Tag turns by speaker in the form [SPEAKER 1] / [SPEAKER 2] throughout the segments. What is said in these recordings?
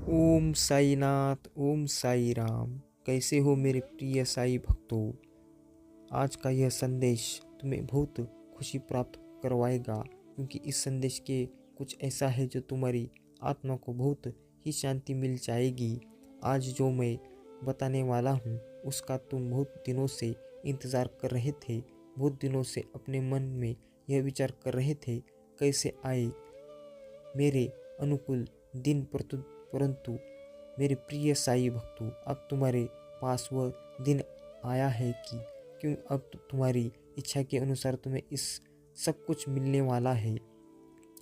[SPEAKER 1] ओम साईनाथ, ओम साई राम। कैसे हो मेरे प्रिय साई भक्तों। आज का यह संदेश तुम्हें बहुत खुशी प्राप्त करवाएगा, क्योंकि इस संदेश के कुछ ऐसा है जो तुम्हारी आत्मा को बहुत ही शांति मिल जाएगी। आज जो मैं बताने वाला हूँ उसका तुम बहुत दिनों से इंतज़ार कर रहे थे। बहुत दिनों से अपने मन में यह विचार कर रहे थे कैसे आए मेरे अनुकूल दिन, परंतु मेरे प्रिय साई भक्तों, अब तुम्हारे पास वह दिन आया है कि क्यों अब तुम्हारी इच्छा के अनुसार तुम्हें इस सब कुछ मिलने वाला है।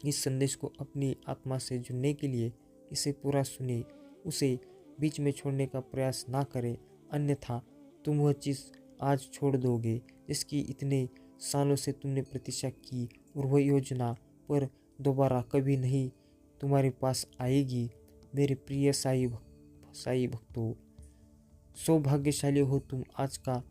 [SPEAKER 1] इस संदेश को अपनी आत्मा से जुड़ने के लिए इसे पूरा सुने, उसे बीच में छोड़ने का प्रयास ना करें, अन्यथा तुम वह चीज़ आज छोड़ दोगे जिसकी इतने सालों से तुमने प्रतीक्षा की, और वह योजना पर दोबारा कभी नहीं तुम्हारे पास आएगी। मेरे प्रिय साई भक्तों, सौभाग्यशाली हो तुम। आज का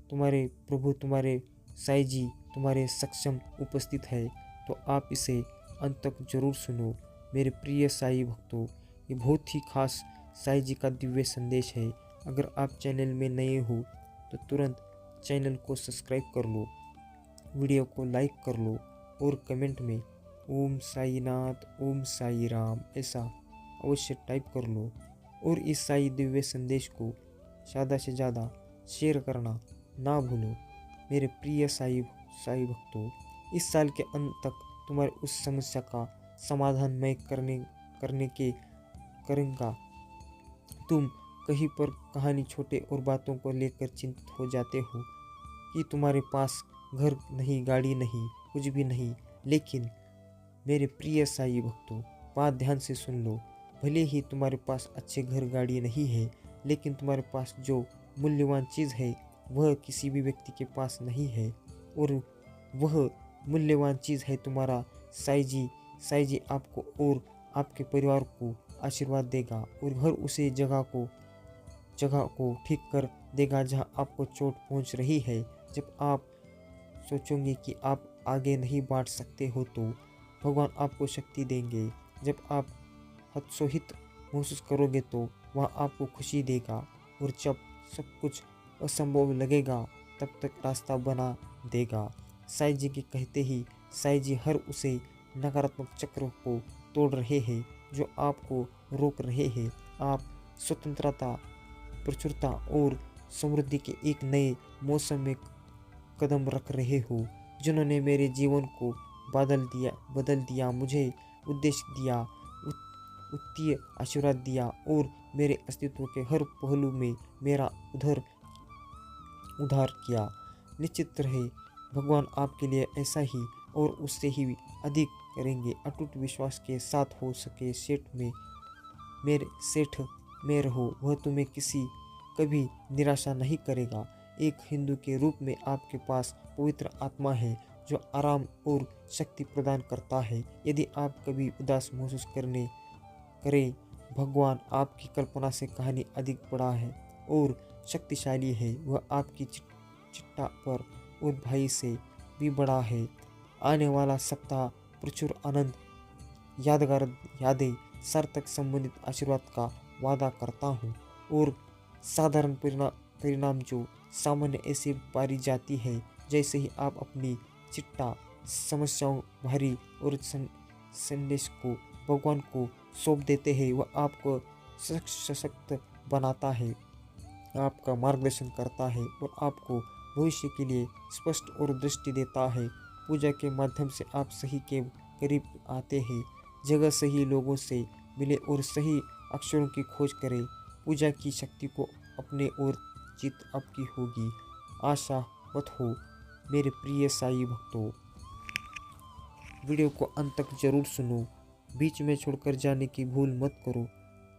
[SPEAKER 1] तुम्हारे प्रभु, तुम्हारे साई जी तुम्हारे सक्षम उपस्थित है, तो आप इसे अंत तक जरूर सुनो। मेरे प्रिय साई भक्तों, ये बहुत ही खास साई जी का दिव्य संदेश है। अगर आप चैनल में नए हो तो तुरंत चैनल को सब्सक्राइब कर लो, वीडियो को लाइक कर लो और कमेंट में ओम साईनाथ, ओम साई राम ऐसा अवश्य टाइप कर लो। और इस साई दिव्य संदेश को ज़्यादा से ज़्यादा शेयर करना ना भूलो। मेरे प्रिय साई साई भक्तों, इस साल के अंत तक तुम्हारी उस समस्या का समाधान मैं करने के करूँगा। तुम कहीं पर कहानी छोटे और बातों को लेकर चिंतित हो जाते हो कि तुम्हारे पास घर नहीं, गाड़ी नहीं, कुछ भी नहीं। लेकिन मेरे प्रिय साई भक्तों, बात ध्यान से सुन लो। भले ही तुम्हारे पास अच्छे घर गाड़ी नहीं है, लेकिन तुम्हारे पास जो मूल्यवान चीज़ है वह किसी भी व्यक्ति के पास नहीं है, और वह मूल्यवान चीज़ है तुम्हारा साई जी। साई जी आपको और आपके परिवार को आशीर्वाद देगा और हर उसे जगह को ठीक कर देगा जहां आपको चोट पहुंच रही है। जब आप सोचोगे कि आप आगे नहीं बढ़ सकते हो तो भगवान आपको शक्ति देंगे। जब आप हतोत्साहित महसूस करोगे तो वह आपको खुशी देगा, और जब सब कुछ असंभव लगेगा तब तक रास्ता बना देगा। साई जी के कहते ही साई जी हर उसे नकारात्मक चक्र को तोड़ रहे हैं जो आपको रोक रहे हैं। आप स्वतंत्रता, प्रचुरता और समृद्धि के एक नए मौसम में कदम रख रहे हो। जिन्होंने मेरे जीवन को बदल दिया, मुझे उद्देश्य दिया, उत्तीय आशीर्वाद दिया और मेरे अस्तित्व के हर पहलू में मेरा उद्धार किया। निश्चित रहे भगवान आपके लिए ऐसा ही और उससे ही अधिक करेंगे। अटूट विश्वास के साथ हो सके सेठ में रहो, वह तुम्हें कभी निराशा नहीं करेगा। एक हिंदू के रूप में आपके पास पवित्र आत्मा है जो आराम और शक्ति प्रदान करता है। यदि आप कभी उदास महसूस करें, भगवान आपकी कल्पना से कहानी अधिक बड़ा है और शक्तिशाली है। वह आपकी चिट्टा पर और भाई से भी बड़ा है। आने वाला सप्ताह प्रचुर आनंद, यादगार यादें, सार्थक संबंधित आशीर्वाद का वादा करता हूँ, और साधारण परिणाम जो सामान्य ऐसे पारी जाती है जैसे ही आप अपनी चिट्टा समस्याओं भारी और संदेश को भगवान को सौंप देते हैं। वह आपको सशक्त बनाता है, आपका मार्गदर्शन करता है और आपको भविष्य के लिए स्पष्ट और दृष्टि देता है। पूजा के माध्यम से आप सही के करीब आते हैं। जगह सही लोगों से मिले और सही अक्षरों की खोज करें। पूजा की शक्ति को अपने और जीत आपकी होगी। आशा मत हो मेरे प्रिय साई भक्तों। वीडियो को अंत तक जरूर सुनो, बीच में छोड़कर जाने की भूल मत करो।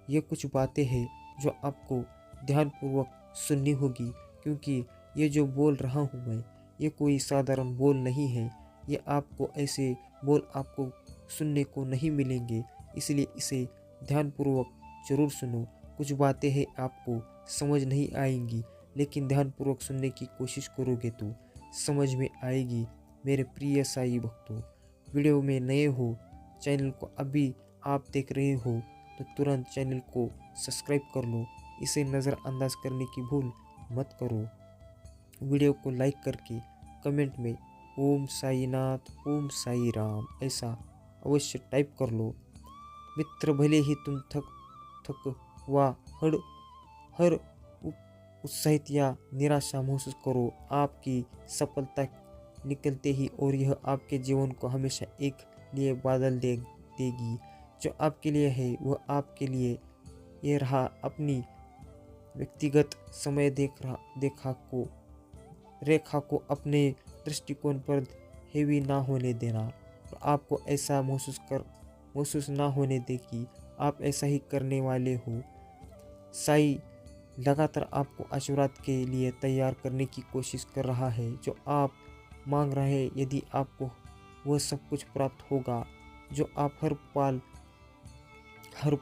[SPEAKER 1] ये कुछ बातें हैं जो आपको ध्यानपूर्वक सुननी होगी, क्योंकि ये जो बोल रहा हूँ मैं, ये कोई साधारण बोल नहीं है। ये आपको ऐसे बोल आपको सुनने को नहीं मिलेंगे, इसलिए इसे ध्यानपूर्वक जरूर सुनो। कुछ बातें हैं आपको समझ नहीं आएंगी, लेकिन ध्यानपूर्वक सुनने की कोशिश करोगे तो समझ में आएगी। मेरे प्रिय साई भक्तों, वीडियो में नए हो, चैनल को अभी आप देख रहे हो तो तुरंत चैनल को सब्सक्राइब कर लो। इसे नज़रअंदाज करने की भूल मत करो। वीडियो को लाइक करके कमेंट में ओम साईनाथ ओम साई राम ऐसा अवश्य टाइप कर लो। मित्र, भले ही तुम थक व हर उत्साहित या निराशा महसूस करो, आपकी सफलता निकलते ही और यह आपके जीवन को हमेशा एक लिए बादल देगी। जो आपके लिए है वह आपके लिए ये रहा। अपनी व्यक्तिगत समय रेखा को अपने दृष्टिकोण पर हेवी ना होने देना और आपको ऐसा महसूस ना होने दे कि आप ऐसा ही करने वाले हो। साई लगातार आपको आशीर्वाद के लिए तैयार करने की कोशिश कर रहा है। जो आप मांग रहे हैं, यदि आपको वह सब कुछ प्राप्त होगा जो आप हर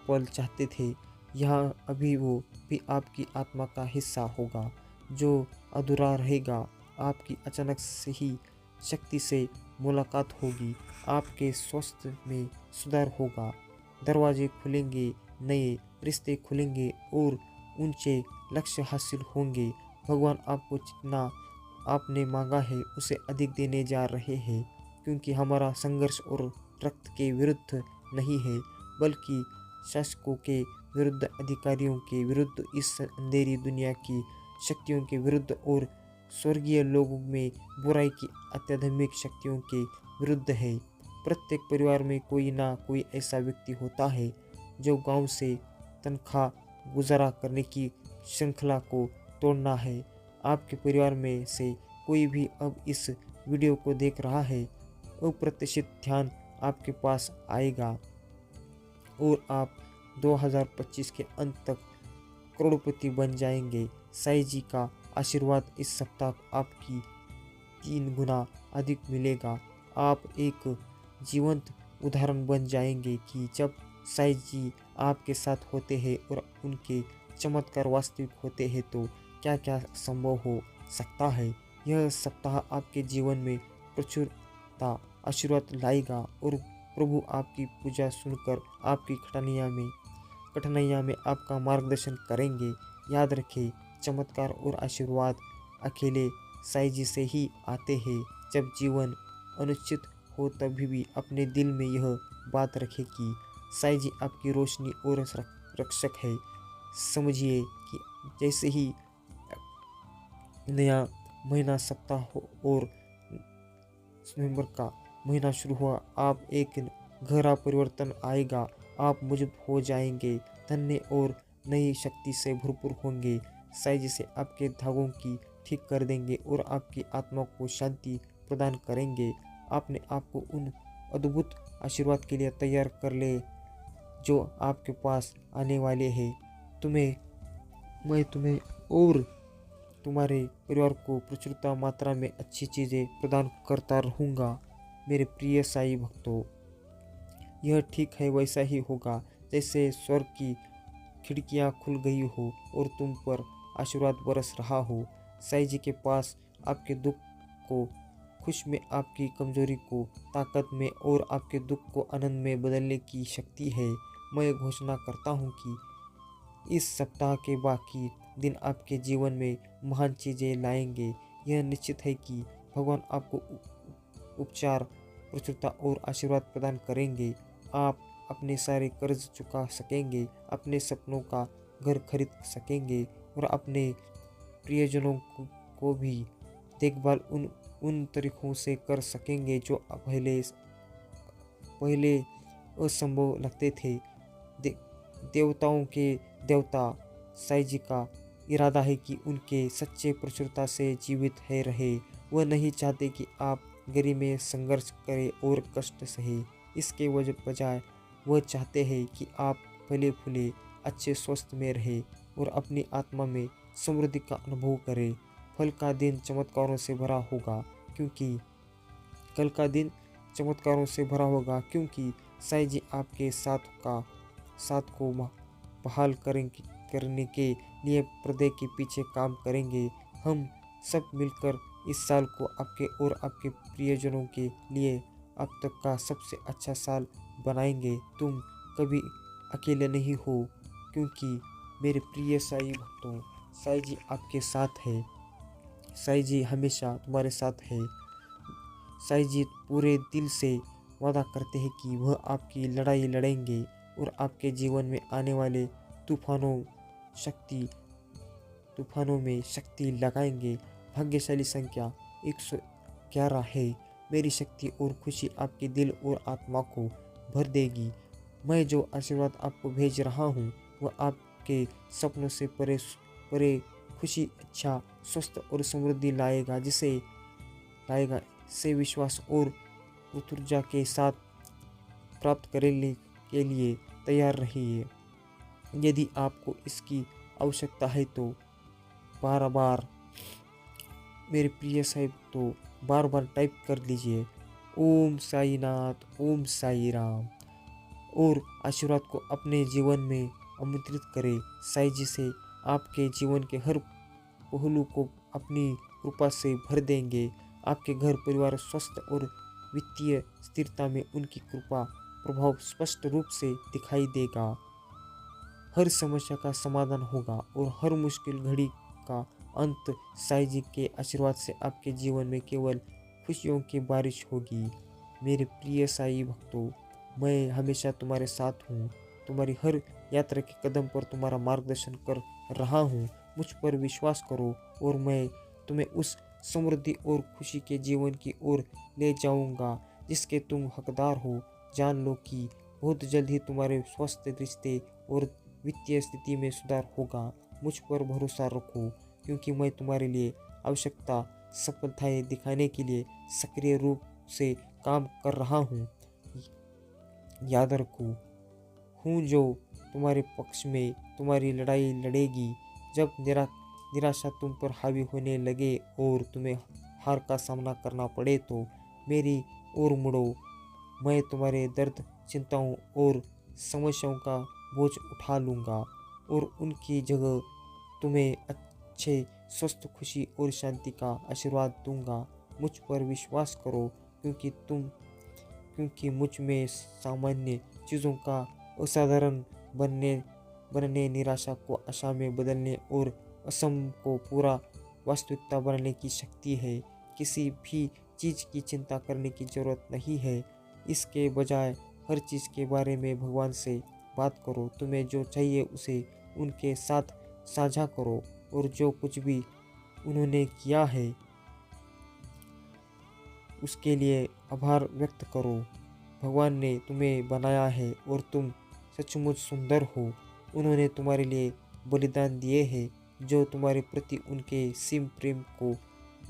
[SPEAKER 1] पल चाहते थे, यहाँ अभी वो भी आपकी आत्मा का हिस्सा होगा। जो अधूरा रहेगा, आपकी अचानक से ही शक्ति से मुलाकात होगी, आपके स्वास्थ्य में सुधार होगा, दरवाजे खुलेंगे, नए रिश्ते खुलेंगे और ऊंचे लक्ष्य हासिल होंगे। भगवान आपको जितना आपने मांगा है उसे अधिक देने जा रहे हैं, क्योंकि हमारा संघर्ष और रक्त के विरुद्ध नहीं है, बल्कि शासकों के विरुद्ध, अधिकारियों के विरुद्ध, इस अंधेरी दुनिया की शक्तियों के विरुद्ध और स्वर्गीय लोगों में बुराई की अत्याधुनिक शक्तियों के विरुद्ध है। प्रत्येक परिवार में कोई ना कोई ऐसा व्यक्ति होता है जो गांव से तनख्वाह गुजारा करने की श्रृंखला को तोड़ना है। आपके परिवार में से कोई भी अब इस वीडियो को देख रहा है, अप्रत्याशित ध्यान आपके पास आएगा और आप 2025 के अंत तक करोड़पति बन जाएंगे। साई जी का आशीर्वाद इस सप्ताह आपकी 3 गुना अधिक मिलेगा। आप एक जीवंत उदाहरण बन जाएंगे कि जब साई जी आपके साथ होते हैं और उनके चमत्कार वास्तविक होते हैं तो क्या क्या संभव हो सकता है। यह सप्ताह आपके जीवन में प्रचुरता आशीर्वाद लाएगा और प्रभु आपकी पूजा सुनकर आपकी कठिनाइयाँ में आपका मार्गदर्शन करेंगे। याद रखें, चमत्कार और आशीर्वाद अकेले साई जी से ही आते हैं। जब जीवन अनिश्चित हो तभी भी अपने दिल में यह बात रखें कि साई जी आपकी रोशनी और रक्षक है। समझिए कि जैसे ही नया महीना सप्ताह हो और नवंबर का महीना शुरू हुआ, आप एक गहरा परिवर्तन आएगा। आप मजबूत हो जाएंगे, धन्य और नई शक्ति से भरपूर होंगे। साई जी से आपके धागों की ठीक कर देंगे और आपकी आत्मा को शांति प्रदान करेंगे। आपने आपको उन अद्भुत आशीर्वाद के लिए तैयार कर ले जो आपके पास आने वाले हैं। मैं तुम्हें और तुम्हारे परिवार को प्रचुरता मात्रा में अच्छी चीज़ें प्रदान करता रहूँगा। मेरे प्रिय साई भक्तों, यह ठीक है वैसा ही होगा जैसे स्वर्ग की खिड़कियाँ खुल गई हो और तुम पर आशीर्वाद बरस रहा हो। साई जी के पास आपके दुख को खुश में, आपकी कमजोरी को ताकत में और आपके दुख को आनंद में बदलने की शक्ति है। मैं घोषणा करता हूँ कि इस सप्ताह के बाकी दिन आपके जीवन में महान चीज़ें लाएंगे। यह निश्चित है कि भगवान आपको उपचार, प्रचुरता और आशीर्वाद प्रदान करेंगे। आप अपने सारे कर्ज चुका सकेंगे, अपने सपनों का घर खरीद सकेंगे और अपने प्रियजनों को भी देखभाल उन तरीकों से कर सकेंगे जो पहले असंभव लगते थे। देवताओं के देवता साई जी का इरादा है कि उनके सच्चे प्रचुरता से जीवित है रहे। वह नहीं चाहते कि आप गरीबी में संघर्ष करें और कष्ट सहे। इसके बजाय वह चाहते हैं कि आप फले फूले, अच्छे स्वस्थ में रहे और अपनी आत्मा में समृद्धि का अनुभव करें। कल का दिन चमत्कारों से भरा होगा क्योंकि साई जी आपके साथ को बहाल करने के लिए पर्दे के पीछे काम करेंगे। हम सब मिलकर इस साल को आपके और आपके प्रियजनों के लिए अब तक का सबसे अच्छा साल बनाएंगे। तुम कभी अकेले नहीं हो, क्योंकि मेरे प्रिय साईं भक्तों, साईं जी आपके साथ है। साईं जी हमेशा तुम्हारे साथ है। साईं जी पूरे दिल से वादा करते हैं कि वह आपकी लड़ाई लड़ेंगे और आपके जीवन में आने वाले तूफानों तूफानों में शक्ति लगाएंगे। भाग्यशाली संख्या 111 है। मेरी शक्ति और खुशी आपके दिल और आत्मा को भर देगी। मैं जो आशीर्वाद आपको भेज रहा हूँ वह आपके सपनों से परे परे खुशी, इच्छा, स्वस्थ और समृद्धि लाएगा से विश्वास और ऊर्जा के साथ प्राप्त करने के लिए तैयार रहिए। यदि आपको इसकी आवश्यकता है तो बार बार मेरे प्रिय साहिब तो बार बार टाइप कर लीजिए ओम साईनाथ, ओम साई राम, और आशीर्वाद को अपने जीवन में आमंत्रित करें। साईं जी से आपके जीवन के हर पहलू को अपनी कृपा से भर देंगे। आपके घर परिवार स्वस्थ और वित्तीय स्थिरता में उनकी कृपा प्रभाव स्पष्ट रूप से दिखाई देगा। हर समस्या का समाधान होगा और हर मुश्किल घड़ी का अंत साईं जी के आशीर्वाद से आपके जीवन में केवल खुशियों की बारिश होगी। मेरे प्रिय साईं भक्तों, मैं हमेशा तुम्हारे साथ हूँ। तुम्हारी हर यात्रा के कदम पर तुम्हारा मार्गदर्शन कर रहा हूँ। मुझ पर विश्वास करो और मैं तुम्हें उस समृद्धि और खुशी के जीवन की ओर ले जाऊंगा जिसके तुम हकदार हो। जान लो कि बहुत जल्द ही तुम्हारे स्वस्थ रिश्ते और वित्तीय स्थिति में सुधार होगा। मुझ पर भरोसा रखो, क्योंकि मैं तुम्हारे लिए आवश्यकता सफलताएं दिखाने के लिए सक्रिय रूप से काम कर रहा हूँ। याद रखो, हूँ जो तुम्हारे पक्ष में तुम्हारी लड़ाई लड़ेगी। जब निराशा तुम पर हावी होने लगे और तुम्हें हार का सामना करना पड़े तो मेरी ओर मुड़ो। मैं तुम्हारे दर्द, चिंताओं और समस्याओं का बोझ उठा लूँगा और उनकी जगह तुम्हें अच्छे, स्वस्थ, खुशी और शांति का आशीर्वाद दूंगा। मुझ पर विश्वास करो, क्योंकि मुझ में सामान्य चीज़ों का असाधारण बनने, निराशा को आशा में बदलने और असंभव को पूरा वास्तविकता बनाने की शक्ति है। किसी भी चीज़ की चिंता करने की जरूरत नहीं है। इसके बजाय हर चीज़ के बारे में भगवान से बात करो। तुम्हें जो चाहिए उसे उनके साथ साझा करो और जो कुछ भी उन्होंने किया है उसके लिए आभार व्यक्त करो। भगवान ने तुम्हें बनाया है और तुम सचमुच सुंदर हो। उन्होंने तुम्हारे लिए बलिदान दिए हैं, जो तुम्हारे प्रति उनके सीम प्रेम को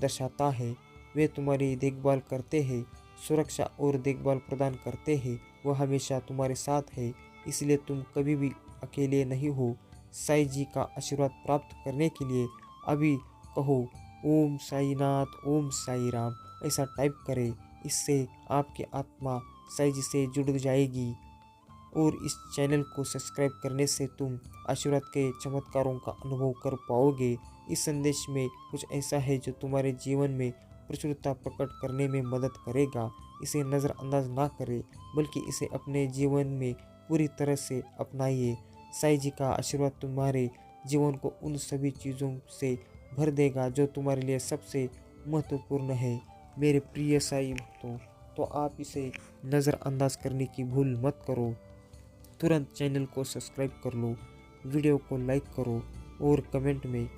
[SPEAKER 1] दर्शाता है। वे तुम्हारी देखभाल करते हैं, सुरक्षा और देखभाल प्रदान करते हैं। वह हमेशा तुम्हारे साथ है, इसलिए तुम कभी भी अकेले नहीं हो। साईं जी का आशीर्वाद प्राप्त करने के लिए अभी कहो ओम साईनाथ, ओम साई राम, ऐसा टाइप करें। इससे आपकी आत्मा साईं जी से जुड़ जाएगी और इस चैनल को सब्सक्राइब करने से तुम आशीर्वाद के चमत्कारों का अनुभव कर पाओगे। इस संदेश में कुछ ऐसा है जो तुम्हारे जीवन में प्रचुरता प्रकट करने में मदद करेगा। इसे नज़रअंदाज ना करें, बल्कि इसे अपने जीवन में पूरी तरह से अपनाइए। साईं जी का आशीर्वाद तुम्हारे जीवन को उन सभी चीज़ों से भर देगा जो तुम्हारे लिए सबसे महत्वपूर्ण है। मेरे प्रिय साईं भक्तों, तो आप इसे नज़रअंदाज करने की भूल मत करो। तुरंत चैनल को सब्सक्राइब कर लो, वीडियो को लाइक करो और कमेंट में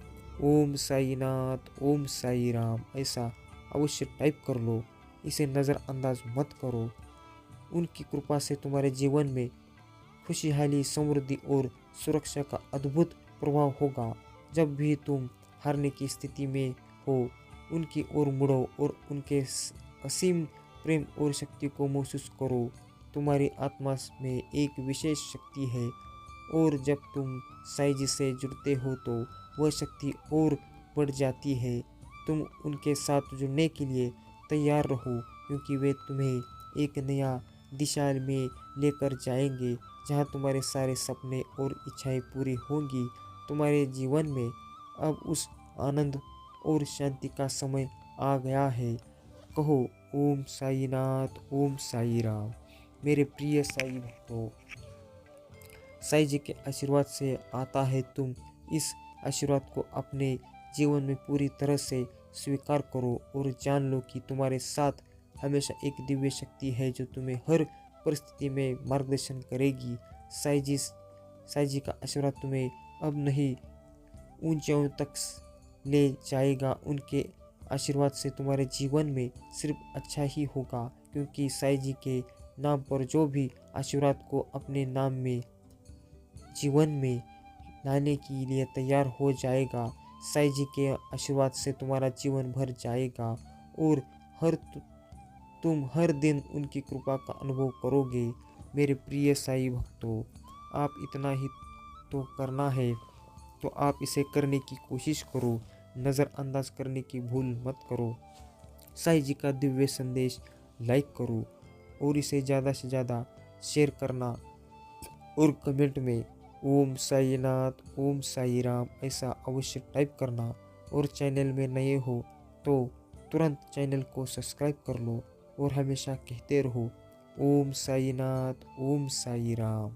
[SPEAKER 1] ओम साईनाथ, ओम साई राम ऐसा अवश्य टाइप कर लो। इसे नज़रअंदाज मत करो। उनकी कृपा से तुम्हारे जीवन में खुशहाली, समृद्धि और सुरक्षा का अद्भुत प्रभाव होगा। जब भी तुम हारने की स्थिति में हो, उनकी ओर मुड़ो और उनके असीम प्रेम और शक्ति को महसूस करो। तुम्हारी आत्मा में एक विशेष शक्ति है और जब तुम साईं जी से जुड़ते हो तो वह शक्ति और बढ़ जाती है। तुम उनके साथ जुड़ने के लिए तैयार रहो, क्योंकि वे तुम्हें एक नया दिशा में लेकर जाएंगे जहां तुम्हारे सारे सपने और इच्छाएं पूरी होंगी। तुम्हारे जीवन में अब उस आनंद और शांति का समय आ गया है। कहो ओम साईनाथ, ओम साई राम। मेरे प्रिय साईं भक्तों, साईं जी के आशीर्वाद से आता है। तुम इस आशीर्वाद को अपने जीवन में पूरी तरह से स्वीकार करो और जान लो कि तुम्हारे साथ हमेशा एक दिव्य शक्ति है जो तुम्हें हर परिस्थिति में मार्गदर्शन करेगी। साईं जी का आशीर्वाद तुम्हें अब नहीं ऊंचाइयों तक ले जाएगा। उनके आशीर्वाद से तुम्हारे जीवन में सिर्फ अच्छा ही होगा, क्योंकि साईं जी के नाम पर जो भी आशीर्वाद को अपने नाम में जीवन में लाने के लिए तैयार हो जाएगा, साईं जी के आशीर्वाद से तुम्हारा जीवन भर जाएगा और तुम हर दिन उनकी कृपा का अनुभव करोगे। मेरे प्रिय साईं भक्तों, आप इतना ही तो करना है तो आप इसे करने की कोशिश करो, नज़रअंदाज करने की भूल मत करो। साईं जी का दिव्य संदेश लाइक करो और इसे ज़्यादा से ज़्यादा शेयर करना और कमेंट में ओम साईनाथ, ओम साई राम ऐसा अवश्य टाइप करना। और चैनल में नए हो तो तुरंत चैनल को सब्सक्राइब कर लो और हमेशा कहते रहो ओम साईनाथ, ओम साई राम।